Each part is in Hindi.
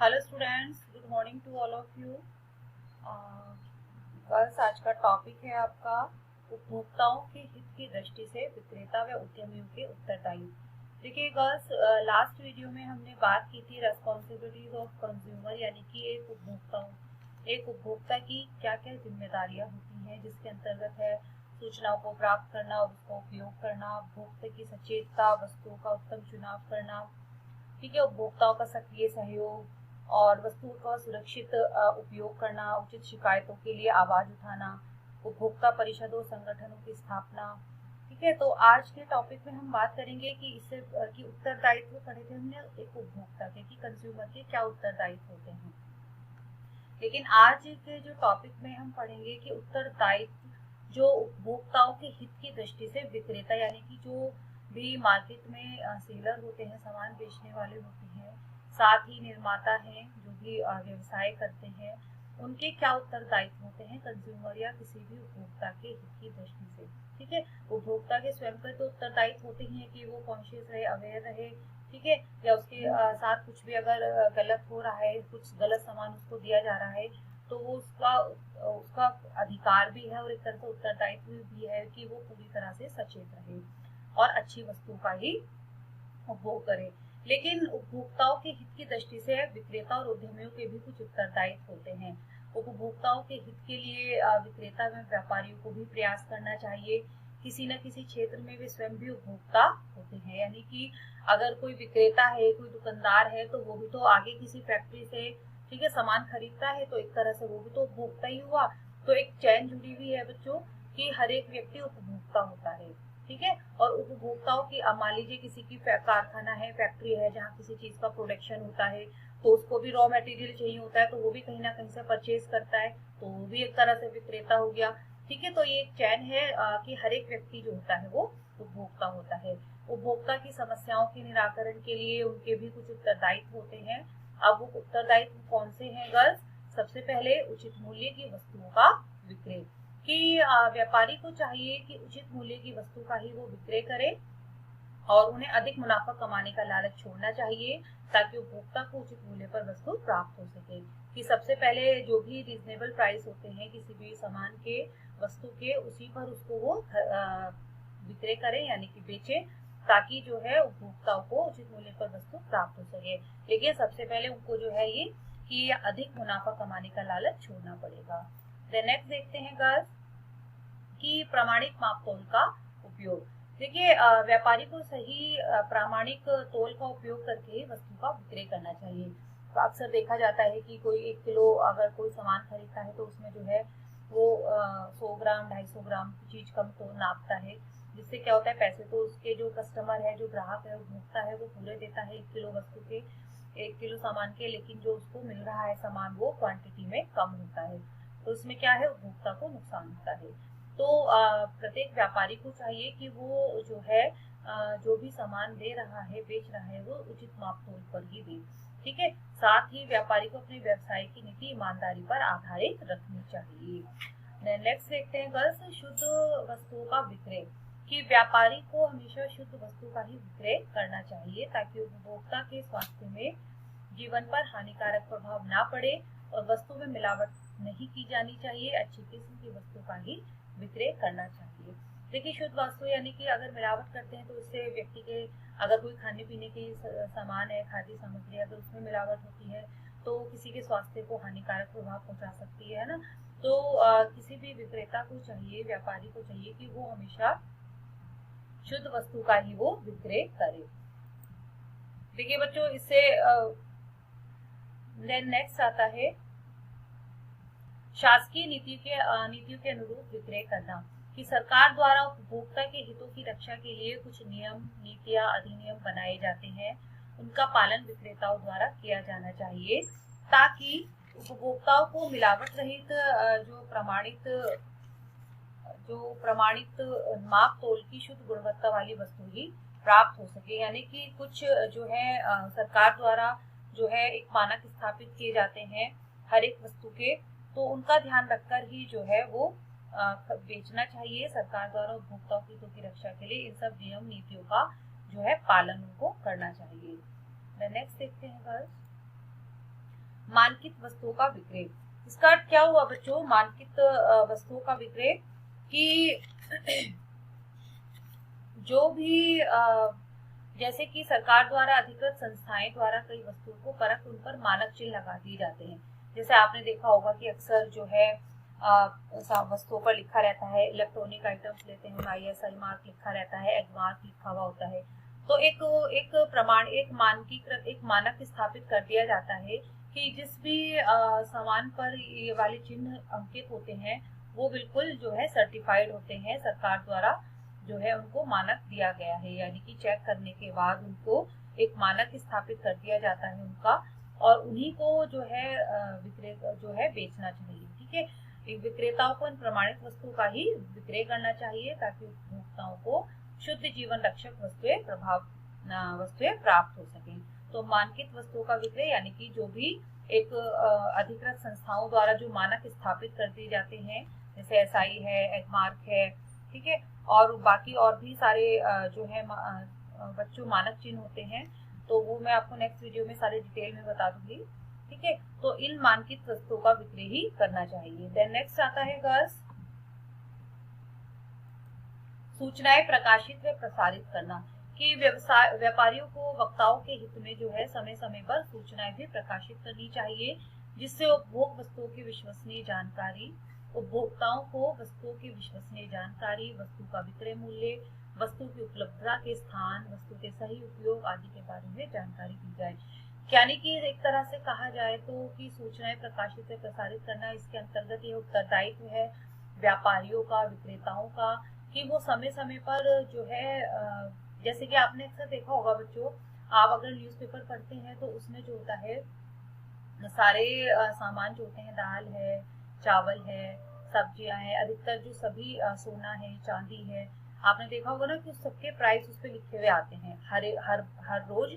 Hello students, good morning to all of you. Girls, आज का टॉपिक है आपका उपभोक्ताओं के हित की दृष्टि से विक्रेता व उद्यमियों के उत्तरदायित्व। देखिए गर्ल्स, लास्ट वीडियो में हमने बात की थी रेस्पॉन्सिबिलिटीज ऑफ कंज्यूमर, यानी कि एक उपभोक्ता की क्या क्या जिम्मेदारियां होती हैं, जिसके अंतर्गत है सूचनाओं को प्राप्त करना और उसका उपयोग करना, उपभोक्ता की सचेतता, वस्तुओं का उत्तम चुनाव करना, ठीक है, उपभोक्ताओं का सक्रिय सहयोग और वस्तुओं का सुरक्षित उपयोग करना, उचित शिकायतों के लिए आवाज उठाना, उपभोक्ता परिषदों संगठनों की स्थापना। ठीक है, तो आज के टॉपिक में हम बात करेंगे कि इससे कि उत्तरदायित्व पढ़े थे हमने एक उपभोक्ता के कि कंज्यूमर के क्या उत्तरदायित्व होते हैं। लेकिन आज के जो टॉपिक में हम पढ़ेंगे कि उत्तरदायित्व जो उपभोक्ताओं के हित की दृष्टि से विक्रेता, यानी कि जो भी मार्केट में सेलर होते हैं, सामान बेचने वाले होते हैं, साथ ही निर्माता हैं जो भी व्यवसाय करते हैं, उनके क्या उत्तरदायित्व होते हैं कंज्यूमर या किसी भी उपभोक्ता के हित की दृष्टि से। ठीक है, उपभोक्ता के स्वयं के तो उत्तरदायित्व होते ही है कि वो कॉन्शियस रहे, अवेयर रहे, ठीक है, या उसके साथ कुछ भी अगर गलत हो रहा है, कुछ गलत सामान उसको दिया जा रहा है, तो वो उसका उसका अधिकार भी है और एक तरह से उत्तरदायित्व भी है कि वो पूरी तरह से सचेत रहे और अच्छी वस्तु का ही उपभोग करे। लेकिन उपभोक्ताओं के हित की दृष्टि से विक्रेता और उद्यमियों के भी कुछ उत्तरदायित्व होते हैं। उपभोक्ताओं के हित के लिए विक्रेता व व्यापारियों को भी प्रयास करना चाहिए। किसी न किसी क्षेत्र में वे स्वयं भी उपभोक्ता होते हैं, यानी कि अगर कोई विक्रेता है, कोई दुकानदार है, तो वो भी तो आगे किसी फैक्ट्री से, ठीक है, सामान खरीदता है, तो एक तरह से वो भी तो उपभोक्ता ही हुआ। तो एक चैन जुड़ी हुई है बच्चों कि हर एक व्यक्ति उपभोक्ता होता है। ठीक है, और उपभोक्ताओं की, मान लीजिए किसी की कारखाना है, फैक्ट्री है, जहाँ किसी चीज का प्रोडक्शन होता है, तो उसको भी रॉ मटेरियल चाहिए होता है, तो वो भी कहीं ना कहीं से परचेज करता है, तो वो भी एक तरह से विक्रेता हो गया। ठीक है, तो ये एक चैन है कि हर एक व्यक्ति जो होता है वो उपभोक्ता होता है। उपभोक्ता की समस्याओं के निराकरण के लिए उनके भी कुछ उत्तरदायित्व होते हैं। अब वो उत्तरदायित्व कौन से हैं गर्ल्स? सबसे पहले उचित मूल्य की वस्तुओं का विक्रय, कि व्यापारी को चाहिए कि उचित मूल्य की वस्तु का ही वो विक्रय करे और उन्हें अधिक मुनाफा कमाने का लालच छोड़ना चाहिए, ताकि उपभोक्ता को उचित मूल्य पर वस्तु प्राप्त हो सके। कि सबसे पहले जो भी रीजनेबल प्राइस होते हैं किसी भी सामान के, वस्तु के, उसी पर उसको वो विक्रय करें, यानी कि बेचे, ताकि जो है उपभोक्ताओं को उचित मूल्य पर वस्तु प्राप्त हो सके। लेकिन सबसे पहले उनको जो है ये कि अधिक मुनाफा कमाने का लालच छोड़ना पड़ेगा। नेक्स्ट देखते हैं गर्ल्स कि प्रामाणिक मापतोल का उपयोग। देखिए व्यापारी को सही प्रामाणिक तोल का उपयोग करके ही वस्तु का विक्रय करना चाहिए। तो अक्सर देखा जाता है कि कोई 1 किलो अगर कोई सामान खरीदता है तो उसमें जो है वो 100 ग्राम 250 ग्राम की चीज कम तो नापता है, जिससे क्या होता है पैसे तो उसके जो कस्टमर है, जो ग्राहक है, उपभोक्ता है, वो पूरे देता है 1 किलो वस्तु के, 1 किलो सामान के, लेकिन जो उसको मिल रहा है सामान वो क्वांटिटी में कम होता है, तो उसमें क्या है उपभोक्ता को नुकसान होता है। तो प्रत्येक व्यापारी को चाहिए कि वो जो है जो भी सामान दे रहा है, बेच रहा है, वो उचित मापतोल पर ही दे। ठीक है, साथ ही व्यापारी को अपने व्यवसाय की नीति ईमानदारी पर आधारित रखनी चाहिए। नेक्स्ट देखते हैं गर्ल्स, शुद्ध वस्तुओं का विक्रय, कि व्यापारी को हमेशा शुद्ध वस्तु का ही विक्रय करना चाहिए, ताकि उपभोक्ता के स्वास्थ्य में, जीवन पर हानिकारक प्रभाव ना पड़े और वस्तु में मिलावट नहीं की जानी चाहिए। अच्छी किस्म की वस्तु का ही विक्रय करना चाहिए। देखिए शुद्ध वस्तु यानी कि अगर मिलावट करते हैं तो इससे व्यक्ति के, अगर कोई खाने पीने के सामान है, खाद्य सामग्री, अगर उसमें मिलावट होती है तो किसी के स्वास्थ्य को हानिकारक प्रभाव पहुंचा सकती है ना। तो किसी भी विक्रेता को चाहिए, व्यापारी को चाहिए कि वो हमेशा शुद्ध वस्तु का ही वो विक्रय करे। देखिए बच्चों, इससे नेक्स्ट आता है शासकीय नीतियों के अनुरूप विक्रय करना, कि सरकार द्वारा उपभोक्ता के हितों की रक्षा के लिए कुछ नियम, नीतियां, अधिनियम बनाए जाते हैं, उनका पालन विक्रेताओं द्वारा किया जाना चाहिए, ताकि उपभोक्ताओं को मिलावट रहित जो प्रमाणित माप तोल की शुद्ध गुणवत्ता वाली वस्तु ही प्राप्त हो सके। यानी कि कुछ जो है सरकार द्वारा जो है एक मानक स्थापित किए जाते हैं हर एक वस्तु के, तो उनका ध्यान रखकर ही जो है वो बेचना चाहिए। सरकार द्वारा उपभोक्ताओं की हितों की रक्षा के लिए इन सब नियम, नीतियों का जो है पालन उनको करना चाहिए। नेक्स्ट देखते हैं गर्ल्स, मानकित वस्तुओं का विक्रय। इसका अर्थ क्या हुआ बच्चों, मानकित वस्तुओं का विक्रय कि जो भी जैसे कि सरकार द्वारा अधिकृत संस्थाएं द्वारा कई वस्तुओं को परख उन पर मानक चिन्ह लगा दिए जाते हैं। जैसे आपने देखा होगा कि अक्सर जो है वस्तुओं पर लिखा रहता है, इलेक्ट्रॉनिक आइटम्स लेते हैं ISI मार्क लिखा रहता है, एग मार्क लिखा हुआ होता है। तो एक प्रमाण, एक मानकीकृत, एक मानक स्थापित कर दिया जाता है कि जिस भी सामान पर ये वाले चिन्ह अंकित होते हैं वो बिल्कुल जो है सर्टिफाइड होते हैं, सरकार द्वारा जो है उनको मानक दिया गया है, यानी कि चेक करने के बाद उनको एक मानक स्थापित कर दिया जाता है उनका, और उन्हीं को जो है विक्रेता जो है बेचना चाहिए। ठीक है, विक्रेताओं को इन प्रमाणित वस्तुओं का ही विक्रय करना चाहिए ताकि उपभोक्ताओं को शुद्ध जीवन रक्षक वस्तुएं प्राप्त हो सके। तो मानकित वस्तुओं का विक्रय यानी कि जो भी एक अधिकृत संस्थाओं द्वारा जो मानक स्थापित कर दिए जाते हैं, जैसे SI है, एगमार्क है, ठीक है, और बाकी और भी सारे जो है बच्चों मानक चिन्ह होते हैं, तो वो मैं आपको नेक्स्ट वीडियो में सारे डिटेल में बता दूंगी। ठीक है, तो इन मानकित वस्तुओं का विक्रय ही करना चाहिए। देन नेक्स्ट आता है गर्ल्स, सूचनाएं प्रकाशित व प्रसारित करना, कि व्यापारियों को वक्ताओं के हित में जो है समय समय पर सूचनाएं भी प्रकाशित करनी चाहिए, जिससे उपभोग वस्तुओं की विश्वसनीय जानकारी, उपभोक्ताओं को वस्तुओं की विश्वसनीय जानकारी, वस्तु का विक्रय मूल्य, वस्तु की उपलब्धता के स्थान, वस्तु के सही उपयोग आदि के बारे में जानकारी दी जाए। यानी कि एक तरह से कहा जाए तो कि सूचनाएं प्रकाशित व प्रसारित करना, इसके अंतर्गत ये उत्तरदायित्व है व्यापारियों का, विक्रेताओं का, कि वो समय समय पर जो है जैसे कि आपने अक्सर देखा होगा बच्चों, आप अगर न्यूज़पेपर पढ़ते हैं तो उसमें जो होता है सारे सामान जो होते हैं, दाल है, चावल है, सब्जियां हैं, अधिकतर जो सभी सोना है, चांदी है, आपने देखा होगा ना कि उस सबके प्राइस उस पे लिखे हुए आते हैं। हर रोज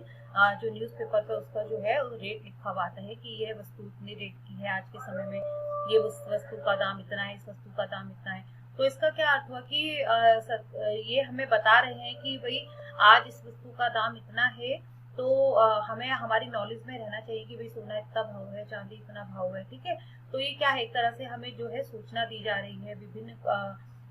जो न्यूज़पेपर पे उसका जो है रेट लिखा हुआ आता है कि यह वस्तु इतने रेट की है आज के समय में, ये वस्तु का दाम इतना है, इस वस्तु का दाम इतना है। तो इसका क्या अर्थ हुआ कि ये हमें बता रहे हैं कि भाई आज इस वस्तु का दाम इतना है, तो हमें हमारी नॉलेज में रहना चाहिए कि भाई सोना इतना भाव है, चांदी इतना भाव है। ठीक है, तो ये क्या है, एक तरह से हमें जो है सूचना दी जा रही है विभिन्न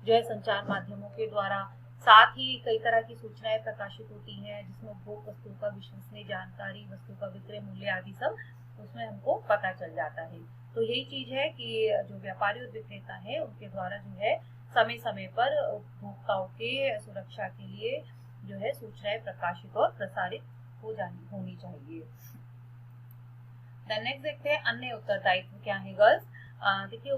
जो है संचार माध्यमों के द्वारा। साथ ही कई तरह की सूचनाएं प्रकाशित होती हैं जिसमें उपभोग वस्तुओं का विश्वसनीय जानकारी, वस्तु का विक्रय मूल्य आदि सब उसमें हमको पता चल जाता है। तो यही चीज है कि जो व्यापारी और विक्रेता है उनके द्वारा जो है समय समय पर उपभोक्ताओं के सुरक्षा के लिए जो है सूचनाएं प्रकाशित और प्रसारित होनी चाहिए। नेक्स्ट देखते हैं अन्य उत्तरदायित्व क्या है गर्ल्स। देखिए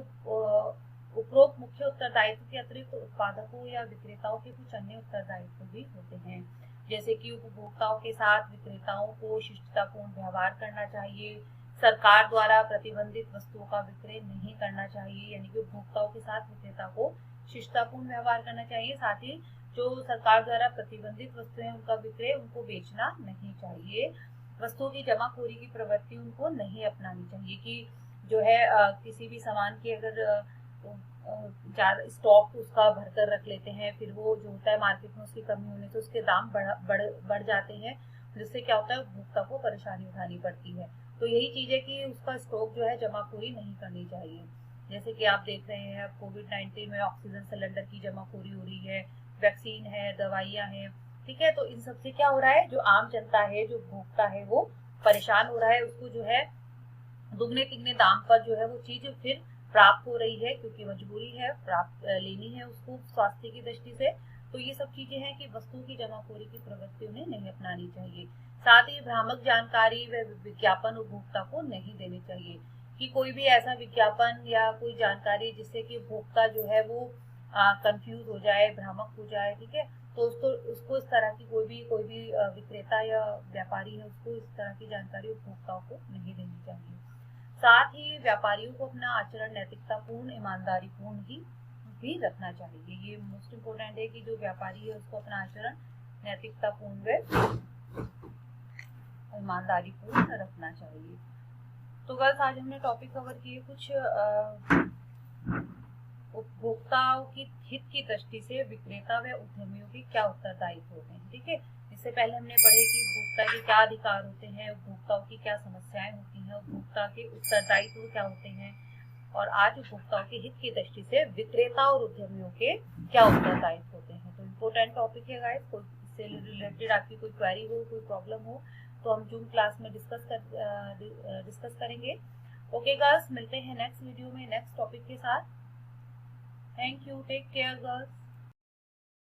उपरोक्त मुख्य उत्तरदायित्व के अतिरिक्त उत्पादकों या विक्रेताओं के कुछ अन्य उत्तरदायित्व भी होते हैं, जैसे कि उपभोक्ताओं के साथ विक्रेताओं को शिष्टतापूर्ण व्यवहार करना चाहिए, सरकार द्वारा प्रतिबंधित वस्तुओं का विक्रय नहीं करना चाहिए, यानी कि उपभोक्ताओं के साथ विक्रेता को शिष्टतापूर्ण व्यवहार करना चाहिए। साथ ही जो सरकार द्वारा प्रतिबंधित वस्तुएं उनका विक्रय उनको बेचना नहीं चाहिए। वस्तुओं की जमाखोरी की प्रवृत्ति उनको नहीं अपनानी चाहिए, कि जो है किसी भी सामान की अगर ज्यादा स्टॉक उसका भरकर रख लेते हैं, फिर वो जो होता है मार्केट में उसकी कमी होने से उसके दाम बढ़ जाते हैं, जिससे क्या होता है उपभोक्ता को परेशानी उठानी पड़ती है। तो यही चीज है कि उसका स्टॉक जो है जमाखोरी नहीं करनी चाहिए। जैसे कि आप देख रहे हैं कोविड-19 में ऑक्सीजन सिलेंडर की जमाखोरी हो रही है, वैक्सीन है, दवाइयां हैं, ठीक है, तो इन सब से क्या हो रहा है, जो आम जनता है, जो उपभोक्ता है, वो परेशान हो रहा है, उसको जो है दुगने तिगने दाम पर जो है वो चीज फिर प्राप्त हो रही है, क्योंकि मजबूरी है, प्राप्त लेनी है उसको स्वास्थ्य की दृष्टि से। तो ये सब चीजें हैं कि वस्तुओं की जमाखोरी की प्रवृत्ति उन्हें नहीं अपनानी चाहिए। साथ ही भ्रामक जानकारी व विज्ञापन उपभोक्ता को नहीं देनी चाहिए, कि कोई भी ऐसा विज्ञापन या कोई जानकारी जिससे कि उपभोक्ता जो है वो कंफ्यूज हो जाए, भ्रामक हो जाए, ठीक है, तो उसको इस तरह की कोई भी विक्रेता या व्यापारी है उसको इस तरह की जानकारी उपभोक्ताओं को नहीं देनी चाहिए। साथ ही व्यापारियों को अपना आचरण नैतिकतापूर्ण, ईमानदारीपूर्ण ही भी रखना चाहिए। ये मोस्ट इम्पोर्टेंट है कि जो व्यापारी है उसको अपना आचरण नैतिकतापूर्ण व ईमानदारीपूर्ण रखना चाहिए। तो गर्ल्स आज हमने टॉपिक कवर किए कुछ उपभोक्ताओं की हित की दृष्टि से विक्रेता व उद्यमियों के क्या उत्तरदायित्व होते हैं। ठीक है, इससे पहले हमने पढ़े कि उपभोक्ता के क्या अधिकार होते हैं, उपभोक्ताओं की क्या समस्या समस्याएं होती हैं, उपभोक्ता के उत्तरदायित्व क्या होते हैं, और आज उपभोक्ताओं के हित की दृष्टि से विक्रेता और उद्यमियों के क्या उत्तरदायित्व होते हैं। तो इम्पोर्टेंट टॉपिक है गाइस। कोई इससे रिलेटेड आपकी कोई क्वेरी हो, कोई प्रॉब्लम हो, तो हम जूम क्लास में डिस्कस करेंगे। ओके गर्ल्स, मिलते हैं नेक्स्ट वीडियो में नेक्स्ट टॉपिक के साथ। Thank you, take care girls.